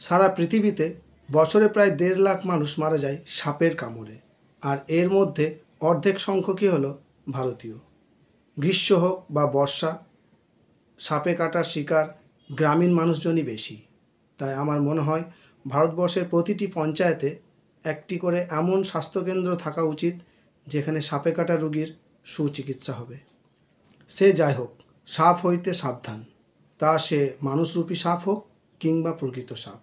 সারা পৃথিবীতে বছরে প্রায় 1.5 লাখ মানুষ মারা যায় সাপের কামড়ে, আর এর মধ্যে অর্ধেক সংখ্যকই হলো ভারতীয়। গ্রীষ্ম হোক বা বর্ষা, সাপে কাটার শিকার গ্রামীণ মানুষজনই বেশি। তাই আমার মনে হয় ভারতবর্ষের প্রতিটি পঞ্চায়েতে একটি করে এমন স্বাস্থ্যকেন্দ্র থাকা উচিত যেখানে সাপে কাটা রোগীর সুচিকিৎসা হবে। সে যাই হোক, সাপ হইতে সাবধান, তা সে মানুষরূপী সাপ হোক কিংবা প্রকৃত সাপ।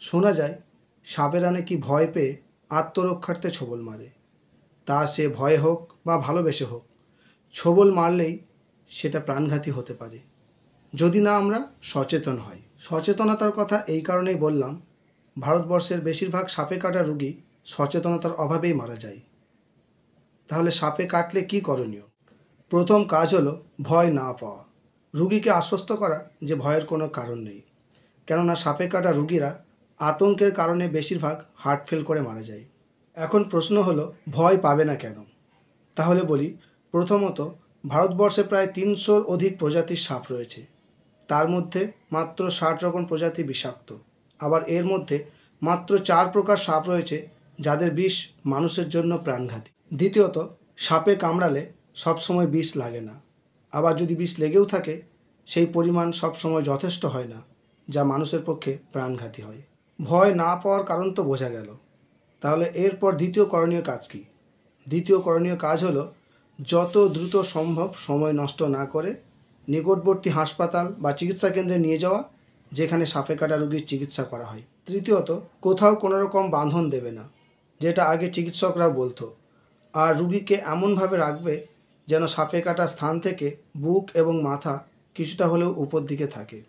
শোনা যায় সাপেরা নাকি ভয় পেয়ে আত্মরক্ষার্থে ছোবল মারে, তা সে ভয়ে হোক বা ভালোবেসে হোক, ছোবল মারলেই সেটা প্রাণঘাতী হতে পারে যদি না আমরা সচেতন হই। সচেতনতার কথা এই কারণেই বললাম, ভারতবর্ষের বেশিরভাগ সাপে কাটা রোগী সচেতনতার অভাবেই মারা যায়। তাহলে সাপে কাটলে কি করণীয়? প্রথম কাজ হলো ভয় না পাওয়া, রুগীকে আশ্বস্ত করা যে ভয়ের কোনো কারণ নেই। কেননা সাপে কাটা রুগীরা আতঙ্কের কারণে বেশিরভাগ হার্ট ফেল করে মারা যায়। এখন প্রশ্ন হলো ভয় পাবে না কেন? তাহলে বলি, প্রথমত ভারতবর্ষে প্রায় 300-র অধিক প্রজাতির সাপ রয়েছে। তার মধ্যে মাত্র 60 রকম প্রজাতি বিষাক্ত। আবার এর মধ্যে মাত্র 4 প্রকার সাপ রয়েছে যাদের বিষ মানুষের জন্য প্রাণঘাতী। দ্বিতীয়ত, সাপে কামড়ালে সবসময় বিষ লাগে না। আবার যদি বিষ লেগেও থাকে, সেই পরিমাণ সবসময় যথেষ্ট হয় না, যা মানুষের পক্ষে প্রাণঘাতী হয়। ভয় না পাওয়ার কারণ তো বোঝা গেল। তাহলে এরপর দ্বিতীয় করণীয় কাজ কি? দ্বিতীয় করণীয় কাজ হলো যত দ্রুত সম্ভব সময় নষ্ট না করে নিকটবর্তী হাসপাতাল বা চিকিৎসা কেন্দ্রে নিয়ে যাওয়া, যেখানে সাপে কাটা রোগীর চিকিৎসা করা হয়। তৃতীয়ত, কোথাও কোনো রকম বাঁধন দেবে না, যেটা আগে চিকিৎসকরা বলতো। আর রুগীকে এমনভাবে রাখবে যেন সাপে কাটা স্থান থেকে বুক এবং মাথা কিছুটা হলেও উপর দিকে থাকে।